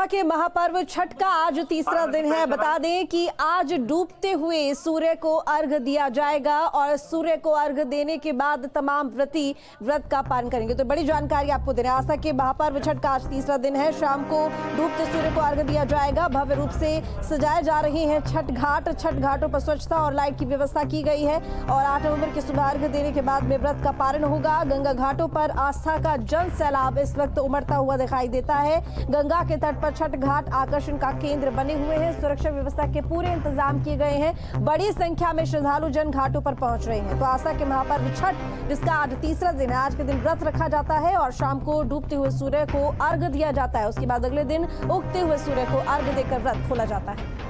आस्था के महापर्व छठ का आज तीसरा दिन है। बता दें कि आज डूबते हुए सूर्य को अर्घ दिया जाएगा और सूर्य को अर्घ देने के बाद तमाम व्रती व्रत का पालन करेंगे। तो बड़ी जानकारी आपको दे रहे हैं। आस्था के महापर्व छठ का आज तीसरा दिन है। शाम को डूबते सूर्य को अर्घ दिया जाएगा। भव्य रूप से सजाए जा रहे हैं छठ घाट। छठ घाटों पर स्वच्छता और लाइट की व्यवस्था की गई है और 8 नवंबर की सुबह अर्घ देने के बाद में व्रत का पारण होगा। गंगा घाटों पर आस्था का जन सैलाब इस वक्त उमड़ता हुआ दिखाई देता है। गंगा के तट पर छठ घाट आकर्षण का केंद्र बने हुए हैं। सुरक्षा व्यवस्था के पूरे इंतजाम किए गए हैं। बड़ी संख्या में श्रद्धालु जन घाटों पर पहुंच रहे हैं। तो आस्था के महापर्व छठ जिसका आज तीसरा दिन है, आज के दिन व्रत रखा जाता है और शाम को डूबते हुए सूर्य को अर्घ दिया जाता है। उसके बाद अगले दिन उगते हुए सूर्य को अर्घ देकर व्रत खोला जाता है।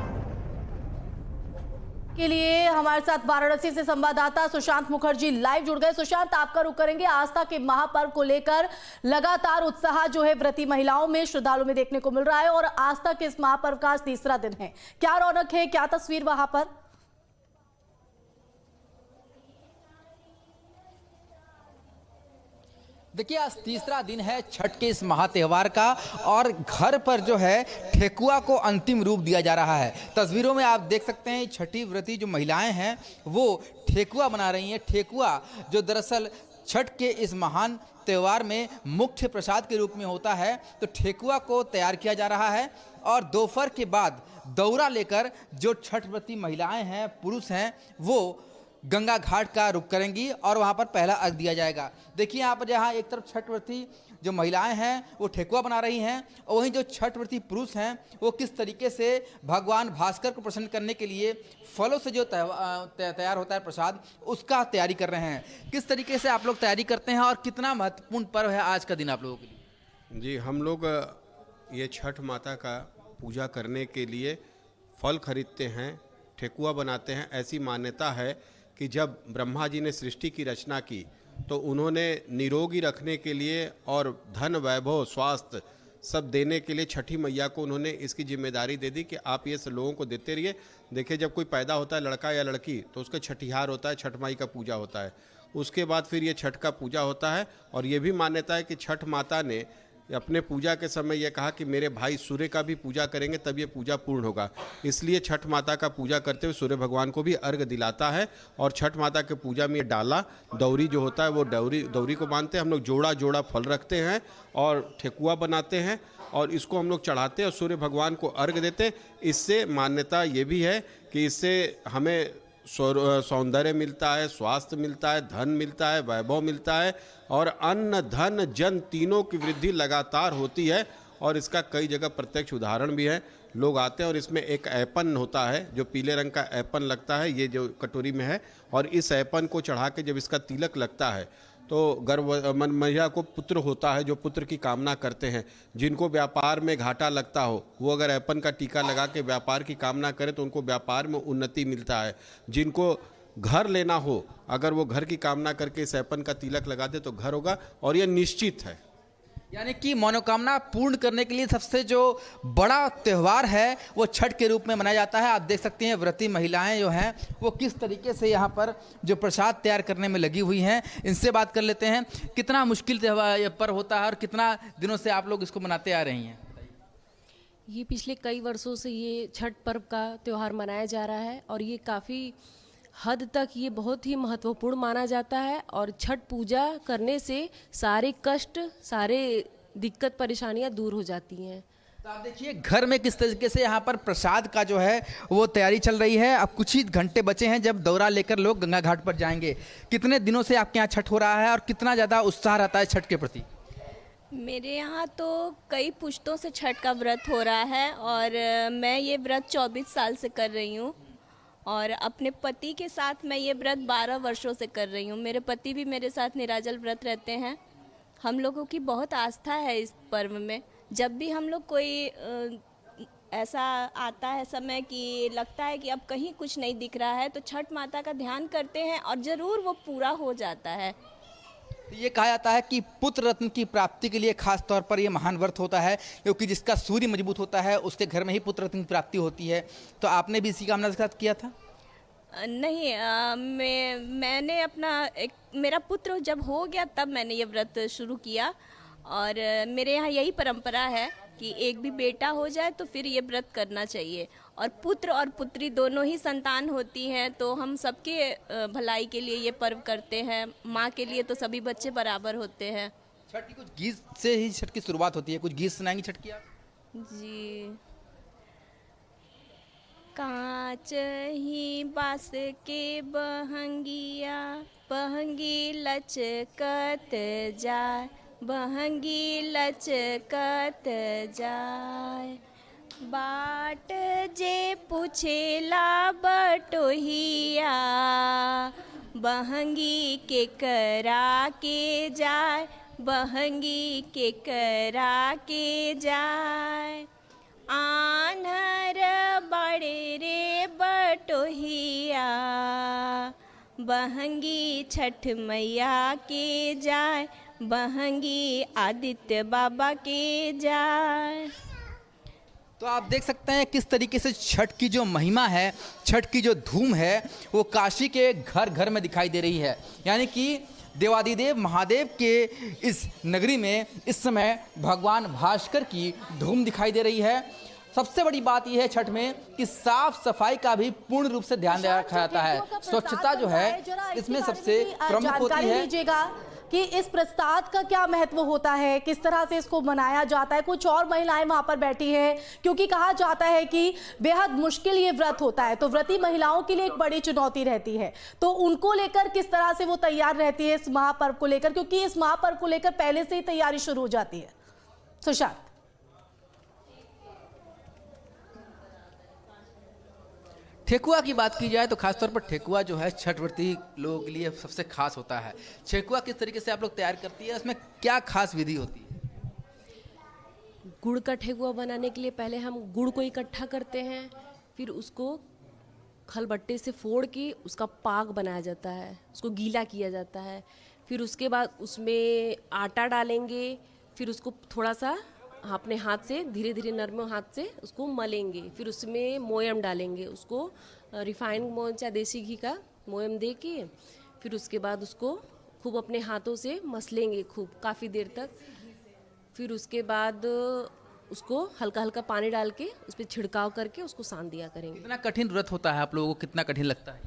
के लिए हमारे साथ वाराणसी से संवाददाता सुशांत मुखर्जी लाइव जुड़ गए। सुशांत, आपका रुख करेंगे। आस्था के महापर्व को लेकर लगातार उत्साह जो है व्रती महिलाओं में, श्रद्धालुओं में देखने को मिल रहा है और आस्था के इस महापर्व का आज तीसरा दिन है। क्या रौनक है, क्या तस्वीर वहां पर? देखिए, आज तीसरा दिन है छठ के इस महात्योहार का और घर पर जो है ठेकुआ को अंतिम रूप दिया जा रहा है। तस्वीरों में आप देख सकते हैं छठी व्रती जो महिलाएं हैं वो ठेकुआ बना रही हैं। ठेकुआ जो दरअसल छठ के इस महान त्यौहार में मुख्य प्रसाद के रूप में होता है, तो ठेकुआ को तैयार किया जा रहा है और दोपहर के बाद दौरा लेकर जो छठ व्रती महिलाएं हैं, पुरुष हैं, वो गंगा घाट का रुख करेंगी और वहां पर पहला अर्घ दिया जाएगा। देखिए यहाँ पर जहाँ एक तरफ छठ व्रती जो महिलाएं हैं वो ठेकुआ बना रही हैं और वहीं जो छठ व्रती पुरुष हैं वो किस तरीके से भगवान भास्कर को प्रसन्न करने के लिए फलों से जो तैयार होता है प्रसाद, उसका तैयारी कर रहे हैं। किस तरीके से आप लोग तैयारी करते हैं और कितना महत्वपूर्ण पर्व है आज का दिन आप लोगों के लिए? जी, हम लोग ये छठ माता का पूजा करने के लिए फल खरीदते हैं, ठेकुआ बनाते हैं। ऐसी मान्यता है कि जब ब्रह्मा जी ने सृष्टि की रचना की तो उन्होंने निरोगी रखने के लिए और धन वैभव स्वास्थ्य सब देने के लिए छठी मैया को उन्होंने इसकी जिम्मेदारी दे दी कि आप ये सब लोगों को देते रहिए। देखिए, जब कोई पैदा होता है लड़का या लड़की तो उसका छठिहार होता है, छठ माई का पूजा होता है। उसके बाद फिर ये छठ का पूजा होता है और ये भी मान्यता है कि छठ माता ने अपने पूजा के समय यह कहा कि मेरे भाई सूर्य का भी पूजा करेंगे तब ये पूजा पूर्ण होगा। इसलिए छठ माता का पूजा करते हुए सूर्य भगवान को भी अर्घ दिलाता है और छठ माता के पूजा में डाला दौरी जो होता है वो दौरी को बांधते हैं। हम लोग जोड़ा जोड़ा फल रखते हैं और ठेकुआ बनाते हैं और इसको हम लोग चढ़ाते हैं और सूर्य भगवान को अर्घ देते हैं। इससे मान्यता ये भी है कि इससे हमें सौंदर्य मिलता है, स्वास्थ्य मिलता है, धन मिलता है, वैभव मिलता है और अन्न धन जन तीनों की वृद्धि लगातार होती है। और इसका कई जगह प्रत्यक्ष उदाहरण भी है। लोग आते हैं और इसमें एक ऐपन होता है जो पीले रंग का ऐपन लगता है, ये जो कटोरी में है, और इस ऐपन को चढ़ा के जब इसका तिलक लगता है तो गर्भवती महिला को पुत्र होता है, जो पुत्र की कामना करते हैं। जिनको व्यापार में घाटा लगता हो वो अगर ऐपन का टीका लगा के व्यापार की कामना करे तो उनको व्यापार में उन्नति मिलता है। जिनको घर लेना हो अगर वो घर की कामना करके इस ऐपन का तिलक लगा दे तो घर होगा और ये निश्चित है। यानी कि मनोकामना पूर्ण करने के लिए सबसे जो बड़ा त्यौहार है वो छठ के रूप में मनाया जाता है। आप देख सकते हैं व्रती महिलाएं जो हैं वो किस तरीके से यहाँ पर जो प्रसाद तैयार करने में लगी हुई हैं। इनसे बात कर लेते हैं, कितना मुश्किल त्यौहार पर होता है और कितना दिनों से आप लोग इसको मनाते आ रही हैं? ये पिछले कई वर्षों से ये छठ पर्व का त्यौहार मनाया जा रहा है और ये काफ़ी हद तक ये बहुत ही महत्वपूर्ण माना जाता है और छठ पूजा करने से सारे कष्ट, सारे दिक्कत परेशानियां दूर हो जाती हैं। तो आप देखिए घर में किस तरीके से यहाँ पर प्रसाद का जो है वो तैयारी चल रही है। अब कुछ ही घंटे बचे हैं जब दौरा लेकर लोग गंगा घाट पर जाएंगे। कितने दिनों से आपके यहाँ छठ हो रहा है और कितना ज़्यादा उत्साह रहता है छठ के प्रति? मेरे यहाँ तो कई पुश्तों से छठ का व्रत हो रहा है और मैं ये व्रत 24 साल से कर रही हूँ और अपने पति के साथ मैं ये व्रत 12 वर्षों से कर रही हूँ। मेरे पति भी मेरे साथ निराजल व्रत रहते हैं। हम लोगों की बहुत आस्था है इस पर्व में। जब भी हम लोग कोई ऐसा आता है समय कि लगता है कि अब कहीं कुछ नहीं दिख रहा है तो छठ माता का ध्यान करते हैं और ज़रूर वो पूरा हो जाता है। ये कहा जाता है कि पुत्र रत्न की प्राप्ति के लिए खास तौर पर ये महान व्रत होता है, क्योंकि जिसका सूर्य मजबूत होता है उसके घर में ही पुत्र रत्न की प्राप्ति होती है। तो आपने भी इसी कामना के साथ किया था? नहीं, मैंने मेरा पुत्र जब हो गया तब मैंने ये व्रत शुरू किया और मेरे यहाँ यही परंपरा है कि एक भी बेटा हो जाए तो फिर ये व्रत करना चाहिए। और पुत्र और पुत्री दोनों ही संतान होती हैं, तो हम सबके भलाई के लिए ये पर्व करते हैं। माँ के लिए तो सभी बच्चे बराबर होते हैं। छठ की कुछ गीत से ही छठ की शुरुआत होती है, कुछ गीत सुनाएंगी छठ की आप? जी। कांच ही बांस के बहंगिया, बहंगी लचकत जाय, बहंगी लचकत जाय। बाट जे पूछेला बटोहिया, बहंगी के करा के जाय, बहंगी के करा के जाय। आन्हर बड़े रे बटोहिया, बहंगी छठ मैया के जाय, बहंगी आदित्य बाबा के जाय। तो आप देख सकते हैं किस तरीके से छठ की जो महिमा है, छठ की जो धूम है, वो काशी के घर घर में दिखाई दे रही है। यानी कि देवादिदेव महादेव के इस नगरी में इस समय भगवान भास्कर की धूम दिखाई दे रही है। सबसे बड़ी बात यह है छठ में कि साफ सफाई का भी पूर्ण रूप से ध्यान रखा जाता है। स्वच्छता जो है इसमें सबसे प्रमुख होती है। लीजिएगा कि इस प्रसाद का क्या महत्व होता है, किस तरह से इसको मनाया जाता है। कुछ और महिलाएं वहां पर बैठी हैं, क्योंकि कहा जाता है कि बेहद मुश्किल ये व्रत होता है, तो व्रती महिलाओं के लिए एक बड़ी चुनौती रहती है। तो उनको लेकर किस तरह से वो तैयार रहती है इस महापर्व को लेकर, क्योंकि इस महापर्व को लेकर पहले से ही तैयारी शुरू हो जाती है। सुशांत, ठेकुआ की बात की जाए तो खासतौर पर ठेकुआ जो है छठ व्रती लोगों के लिए सबसे खास होता है। ठेकुआ किस तरीके से आप लोग तैयार करती है, उसमें क्या खास विधि होती है? गुड़ का ठेकुआ बनाने के लिए पहले हम गुड़ को इकट्ठा करते हैं, फिर उसको खलबट्टे से फोड़ के उसका पाक बनाया जाता है, उसको गीला किया जाता है। फिर उसके बाद उसमें आटा डालेंगे, फिर उसको थोड़ा सा अपने हाथ से धीरे धीरे नरम हाथ से उसको मलेंगे। फिर उसमें मोयम डालेंगे, उसको रिफाइंड मोयम या देसी घी का मोयम दे के फिर उसके बाद उसको खूब अपने हाथों से मसलेंगे खूब काफ़ी देर तक। फिर उसके बाद उसको हल्का हल्का पानी डाल के उस पर छिड़काव करके उसको सान दिया करेंगे। कितना कठिन व्रत होता है, आप लोगों को कितना कठिन लगता है?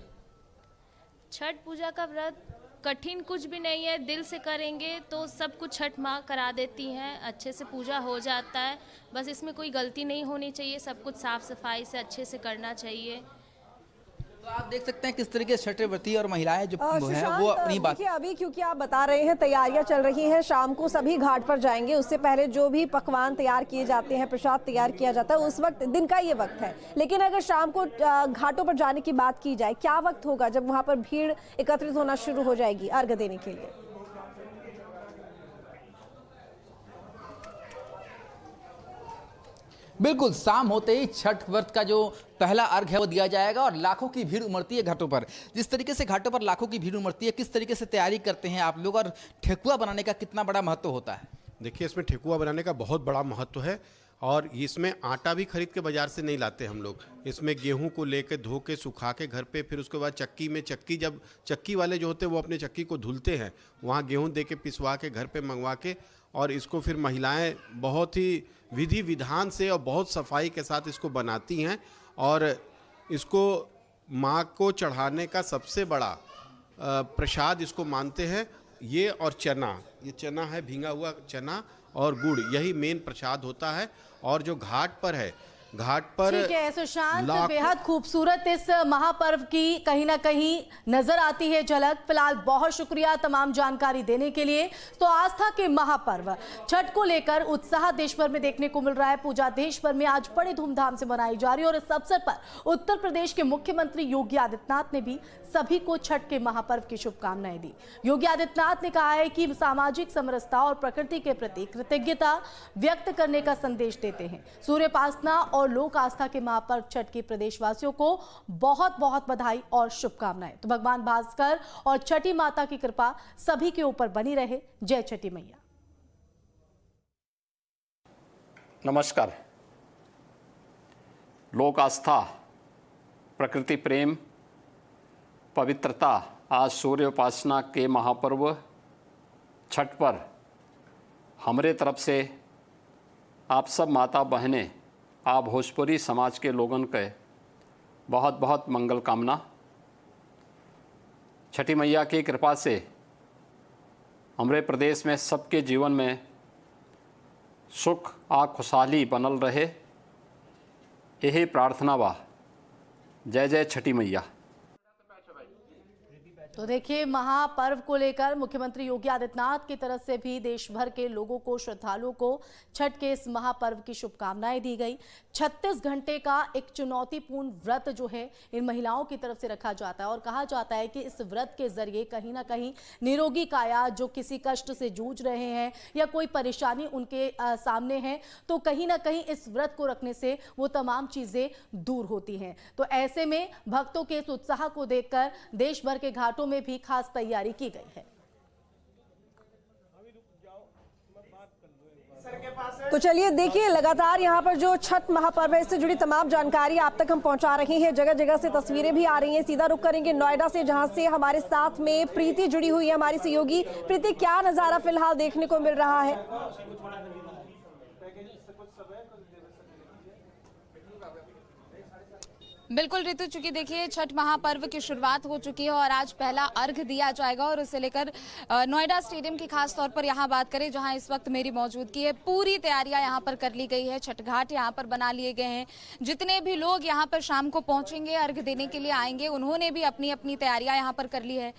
छठ पूजा का व्रत कठिन कुछ भी नहीं है, दिल से करेंगे तो सब कुछ छठ माँ करा देती हैं, अच्छे से पूजा हो जाता है। बस इसमें कोई गलती नहीं होनी चाहिए, सब कुछ साफ सफाई से अच्छे से करना चाहिए। तो आप देख सकते हैं किस तरीके से छठ व्रती और महिलाएं जो हैं सुशांत, वो अपनी बात। देखिए अभी क्योंकि आप बता रहे हैं तैयारियां चल रही हैं, शाम को सभी घाट पर जाएंगे, उससे पहले जो भी पकवान तैयार किए जाते हैं, प्रसाद तैयार किया जाता है, उस वक्त दिन का ये वक्त है। लेकिन अगर शाम को घाटों पर जाने की बात की जाए, क्या वक्त होगा जब वहां पर भीड़ एकत्रित होना शुरू हो जाएगी अर्घ्य देने के लिए? बिल्कुल, शाम होते ही छठ व्रत का जो पहला अर्घ है वो दिया जाएगा और लाखों की भीड़ उमड़ती है घाटों पर। जिस तरीके से घाटों पर लाखों की भीड़ उमड़ती है, किस तरीके से तैयारी करते हैं आप लोग और ठेकुआ बनाने का कितना बड़ा महत्व होता है? देखिए, इसमें ठेकुआ बनाने का बहुत बड़ा महत्व है और इसमें आटा भी खरीद के बाजार से नहीं लाते हम लोग। इसमें गेहूं को लेकर धो के सुखा के घर पे, फिर उसके बाद जब चक्की वाले जो होते हैं वो अपने चक्की को धुलते हैं, वहाँ गेहूं दे के पिसवा के घर पे मंगवा के, और इसको फिर महिलाएं बहुत ही विधि विधान से और बहुत सफाई के साथ इसको बनाती हैं। और इसको माँ को चढ़ाने का सबसे बड़ा प्रसाद इसको मानते हैं। ये और चना, ये चना है, भींगा हुआ चना और गुड़, यही मेन प्रसाद होता है। और जो घाट पर है, घाट पर ठीक है सुशांत, बेहद खूबसूरत इस महापर्व की कहीं ना कहीं नजर आती है झलक। फिलहाल बहुत शुक्रिया तमाम जानकारी देने के लिए। तो आस्था के महापर्व छठ को लेकर उत्साह देश भर में देखने को मिल रहा है। पूजा देश भर में आज बड़े धूमधाम से मनाई जा रही है और इस अवसर पर उत्तर प्रदेश के मुख्यमंत्री योगी आदित्यनाथ ने भी सभी को छठ के महापर्व की शुभकामनाएं दी। योगी आदित्यनाथ ने कहा है कि सामाजिक समरसता और प्रकृति के प्रति कृतज्ञता व्यक्त करने का संदेश देते हैं। सूर्योपासना और लोक आस्था के महापर्व छठ के प्रदेशवासियों को बहुत बहुत बधाई और शुभकामनाएं। तो भगवान भास्कर और छठी माता की कृपा सभी के ऊपर बनी रहे। जय छठी मैया। नमस्कार। लोक आस्था, प्रकृति प्रेम, पवित्रता, आज सूर्य उपासना के महापर्व छठ पर हमारे तरफ से आप सब माता बहनें, आप भोजपुरी समाज के लोगन के बहुत बहुत मंगल कामना। छठी मैया की कृपा से हमारे प्रदेश में सबके जीवन में सुख आ खुशहाली बनल रहे, यही प्रार्थना बा। जय जय छठी मैया। तो देखिए, महापर्व को लेकर मुख्यमंत्री योगी आदित्यनाथ की तरफ से भी देश भर के लोगों को, श्रद्धालुओं को छठ के इस महापर्व की शुभकामनाएं दी गई। 36 घंटे का एक चुनौतीपूर्ण व्रत जो है इन महिलाओं की तरफ से रखा जाता है और कहा जाता है कि इस व्रत के जरिए कहीं ना कहीं निरोगी काया जो किसी कष्ट से जूझ रहे हैं या कोई परेशानी उनके सामने है, तो कहीं ना कहीं इस व्रत को रखने से वो तमाम चीजें दूर होती हैं। तो ऐसे में भक्तों के इस उत्साह को देखकर देश भर के घाटों में भी खास तैयारी की गई है। तो चलिए देखिए, लगातार यहाँ पर जो छठ महापर्व है इससे जुड़ी तमाम जानकारी आप तक हम पहुंचा रहे हैं। जगह जगह से तस्वीरें भी आ रही हैं। सीधा रुख करेंगे नोएडा से, जहां से हमारे साथ में प्रीति जुड़ी हुई है, हमारी सहयोगी। प्रीति, क्या नजारा फिलहाल देखने को मिल रहा है? बिल्कुल ऋतु, चूंकि देखिए छठ महापर्व की शुरुआत हो चुकी है और आज पहला अर्घ दिया जाएगा और उसे लेकर नोएडा स्टेडियम की खास तौर पर यहाँ बात करें, जहाँ इस वक्त मेरी मौजूदगी है, पूरी तैयारियां यहाँ पर कर ली गई है। छठ घाट यहाँ पर बना लिए गए हैं। जितने भी लोग यहाँ पर शाम को पहुंचेंगे, अर्घ देने के लिए आएंगे, उन्होंने भी अपनी अपनी तैयारियां यहाँ पर कर ली है।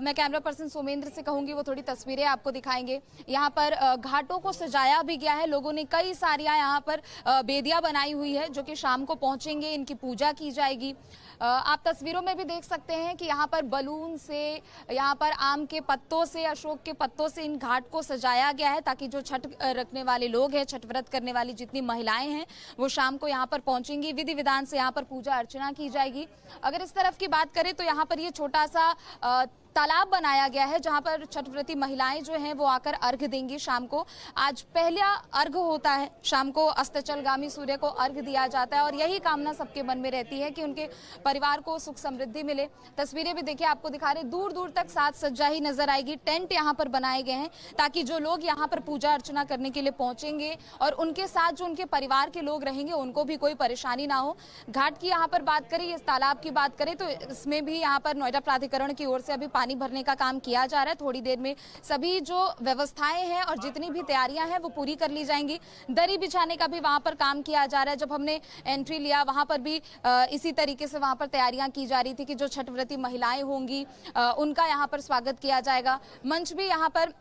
मैं कैमरा पर्सन सोमेंद्र से कहूंगी वो थोड़ी तस्वीरें आपको दिखाएंगे। यहाँ पर घाटों को सजाया भी गया है। लोगों ने कई सारियां यहाँ पर बेदियां बनाई हुई है जो कि शाम को पहुंचेंगे, इनकी पूजा की जाएगी। आप तस्वीरों में भी देख सकते हैं कि यहाँ पर बलून से, यहाँ पर आम के पत्तों से, अशोक के पत्तों से इन घाट को सजाया गया है ताकि जो छठ रखने वाले लोग हैं, छठ व्रत करने वाली जितनी महिलाएं हैं, वो शाम को यहाँ पर पहुंचेंगी। विधि विधान से यहाँ पर पूजा अर्चना की जाएगी। अगर इस तरफ की बात करें तो यहाँ पर ये छोटा सा तालाब बनाया गया है जहां पर छठव्रती महिलाएं जो हैं वो आकर अर्घ देंगी शाम को। आज पहला अर्घ होता है, शाम को अस्ताचलगामी सूर्य को अर्घ दिया जाता है और यही कामना सबके मन में रहती है कि उनके परिवार को सुख समृद्धि मिले। तस्वीरें भी देखिए, आपको दिखा रहे, दूर दूर तक साज सज्जा ही नजर आएगी। टेंट यहाँ पर बनाए गए हैं ताकि जो लोग यहाँ पर पूजा अर्चना करने के लिए पहुंचेंगे और उनके साथ जो उनके परिवार के लोग रहेंगे उनको भी कोई परेशानी ना हो। घाट की यहाँ पर बात करें, इस तालाब की बात करें तो इसमें भी यहाँ पर नोएडा प्राधिकरण की ओर से अभी पानी भरने का काम किया जा रहा है। थोड़ी देर में सभी जो व्यवस्थाएं हैं और जितनी भी तैयारियां हैं वो पूरी कर ली जाएंगी। दरी बिछाने का भी वहां पर काम किया जा रहा है। जब हमने एंट्री लिया वहां पर भी इसी तरीके से वहां पर तैयारियां की जा रही थी कि जो छठव्रती महिलाएं होंगी उनका यहाँ पर स्वागत किया जाएगा। मंच भी यहाँ पर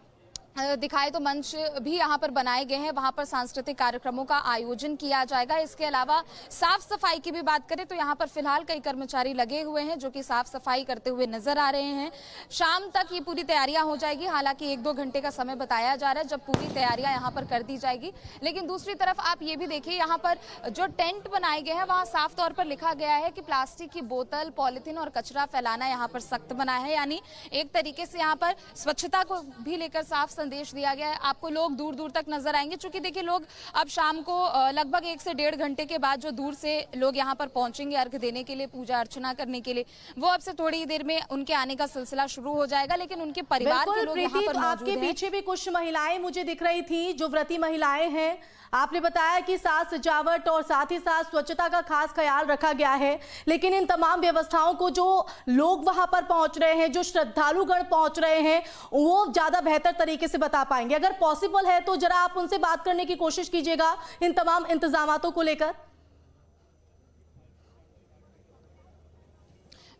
दिखाए तो मंच भी यहाँ पर बनाए गए हैं, वहां पर सांस्कृतिक कार्यक्रमों का आयोजन किया जाएगा। इसके अलावा साफ सफाई की भी बात करें तो यहाँ पर फिलहाल कई कर्मचारी लगे हुए हैं जो कि साफ सफाई करते हुए नजर आ रहे हैं। शाम तक ये पूरी तैयारियां हो जाएगी। हालांकि 1-2 घंटे का समय बताया जा रहा है जब पूरी तैयारियां यहाँ पर कर दी जाएगी। लेकिन दूसरी तरफ आप ये भी देखिए, यहाँ पर जो टेंट बनाए गए हैं वहाँ साफ तौर पर लिखा गया है कि प्लास्टिक की बोतल, पॉलिथीन और कचरा फैलाना यहाँ पर सख्त बना है। यानी एक तरीके से यहाँ पर स्वच्छता को भी लेकर साफ संदेश दिया गया है। आपको लोग दूर दूर तक नजर आएंगे। चूंकि देखिए लोग अब शाम को लगभग 1 से 1.5 घंटे के बाद जो दूर से लोग यहाँ पर पहुंचेंगे अर्घ देने के लिए, पूजा अर्चना करने के लिए, वो अब से थोड़ी देर में उनके आने का सिलसिला शुरू हो जाएगा। लेकिन उनके परिवार के लोग यहाँ पर मौजूद हैं। आपके पीछे भी कुछ महिलाएं मुझे दिख रही थी जो व्रती महिलाएं हैं। आपने बताया कि साज सजावट और साथ ही साथ स्वच्छता का खास ख्याल रखा गया है। लेकिन इन तमाम व्यवस्थाओं को जो लोग वहां पर पहुंच रहे हैं, जो श्रद्धालुगण पहुंच रहे हैं, वो ज्यादा बेहतर तरीके से बता पाएंगे। अगर पॉसिबल है तो जरा आप उनसे बात करने की कोशिश कीजिएगा इन तमाम इंतजामातों को लेकर।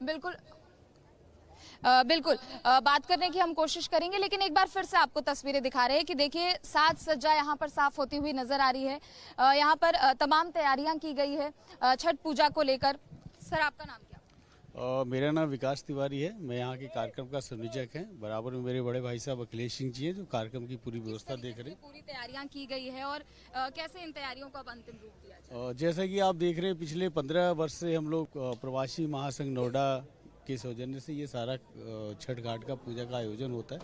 बिल्कुल बात करने की हम कोशिश करेंगे। लेकिन एक बार फिर से आपको तस्वीरें दिखा रहे हैं कि देखिए साज सज्जा यहाँ पर साफ होती हुई नजर आ रही है। यहाँ पर तमाम तैयारियां की गई है छठ पूजा को लेकर। सर, आपका नाम क्या? मेरा नाम विकास तिवारी है। मैं यहाँ के कार्यक्रम का संयोजक है। बराबर में मेरे बड़े भाई साहब अखिलेश सिंह जी हैं जो कार्यक्रम की पूरी व्यवस्था देख रहे हैं। पूरी तैयारियां की गई है और कैसे इन तैयारियों का अंतिम रूप दिया जाए? जैसा कि आप देख रहे हैं, पिछले 15 वर्ष से हम लोग प्रवासी महासंघ नोएडा के सौजन्य से ये सारा छठ घाट का पूजा का आयोजन होता है,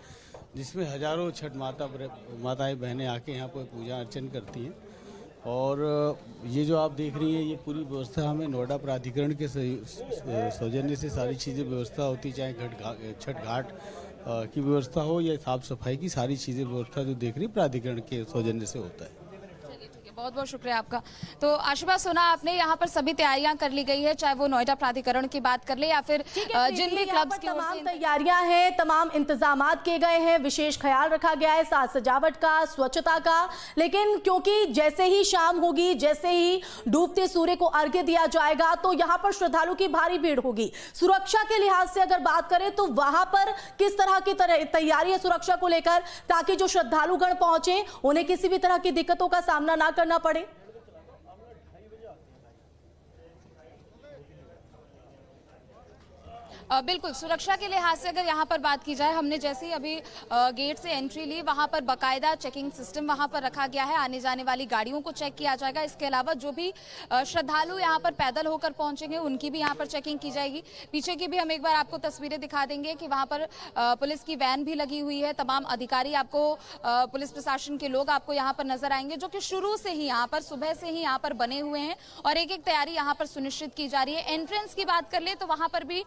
जिसमें हजारों छठ माताएं बहनें आके यहाँ पर पूजा अर्चन करती हैं। और ये जो आप देख रही हैं, ये पूरी व्यवस्था हमें नोएडा प्राधिकरण के सौजन्य से सारी चीज़ें व्यवस्था होती, चाहे छठ घाट की व्यवस्था हो या साफ सफाई की सारी चीज़ें व्यवस्था जो देख रही प्राधिकरण के सौजन्य से होता है। बहुत बहुत शुक्रिया आपका। तो आशीर्वाद, सुना आपने, यहाँ पर सभी तैयारियां कर ली गई है, चाहे वो नोएडा प्राधिकरण की बात कर ले या फिर जिन भी क्लब्स की ओर तमाम से तैयारियां हैं, तमाम इंतजामात किए गए हैं, विशेष ख्याल रखा गया है साज सजावट का, स्वच्छता का। लेकिन क्योंकि जैसे ही शाम होगी, जैसे ही डूबते सूर्य को अर्घ्य दिया जाएगा, तो यहाँ पर श्रद्धालु की भारी भीड़ होगी। सुरक्षा के लिहाज से अगर बात करें तो वहां पर किस तरह की तैयारी है सुरक्षा को लेकर, ताकि जो श्रद्धालुगण पहुंचे उन्हें किसी भी तरह की दिक्कतों का सामना ना करना पड़े? बिल्कुल, सुरक्षा के लिहाज से अगर यहाँ पर बात की जाए, हमने जैसे ही अभी गेट से एंट्री ली, वहाँ पर बाकायदा चेकिंग सिस्टम वहाँ पर रखा गया है। आने जाने वाली गाड़ियों को चेक किया जाएगा। इसके अलावा जो भी श्रद्धालु यहाँ पर पैदल होकर पहुंचेंगे उनकी भी यहाँ पर चेकिंग की जाएगी। पीछे की भी हम एक बार आपको तस्वीरें दिखा देंगे कि वहाँ पर पुलिस की वैन भी लगी हुई है। तमाम अधिकारी आपको, पुलिस प्रशासन के लोग आपको यहाँ पर नजर आएंगे, जो कि शुरू से ही यहाँ पर, सुबह से ही यहाँ पर बने हुए हैं और एक एक तैयारी यहाँ पर सुनिश्चित की जा रही है। एंट्रेंस की बात कर ले तो वहाँ पर भी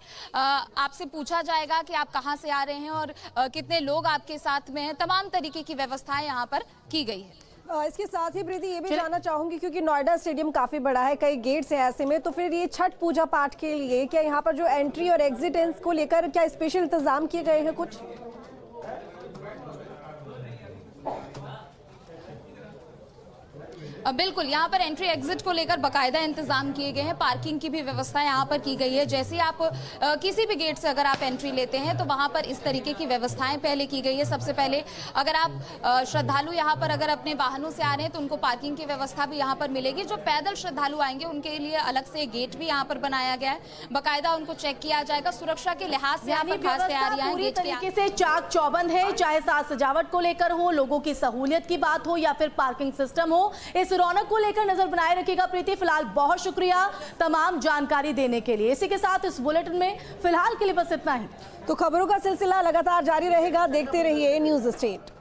आपसे पूछा जाएगा कि आप कहां से आ रहे हैं और कितने लोग आपके साथ में हैं। तमाम तरीके की व्यवस्थाएं यहां पर की गई है। इसके साथ ही प्रीति ये भी जानना चाहूंगी, क्योंकि नोएडा स्टेडियम काफी बड़ा है, कई गेट्स हैं ऐसे में, तो फिर ये छठ पूजा पाठ के लिए क्या यहाँ पर जो एंट्री और एग्जिट को लेकर क्या स्पेशल इंतजाम किए गए हैं कुछ? बिल्कुल, यहाँ पर एंट्री एग्जिट को लेकर बाकायदा इंतजाम किए गए हैं। पार्किंग की भी व्यवस्था यहाँ पर की गई है। जैसे ही आप किसी भी गेट से अगर आप एंट्री लेते हैं तो वहाँ पर इस तरीके की व्यवस्थाएं पहले की गई है। सबसे पहले अगर आप श्रद्धालु यहाँ पर अगर अपने वाहनों से आ रहे हैं तो उनको पार्किंग की व्यवस्था भी यहाँ पर मिलेगी। जो पैदल श्रद्धालु आएंगे उनके लिए अलग से गेट भी यहाँ पर बनाया गया है, बाकायदा उनको चेक किया जाएगा। सुरक्षा के लिहाज से यहाँ पर खास तैयारियां पूरी तरीके से चाक चौबंद है, चाहे साज सजावट को लेकर हो, लोगों की सहूलियत की बात हो या फिर पार्किंग सिस्टम हो। इस रौनक को लेकर नजर बनाए रखिएगा। प्रीति, फिलहाल बहुत शुक्रिया तमाम जानकारी देने के लिए। इसी के साथ इस बुलेटिन में फिलहाल के लिए बस इतना ही। तो खबरों का सिलसिला लगातार जारी रहेगा, देखते रहिए न्यूज़ स्टेट।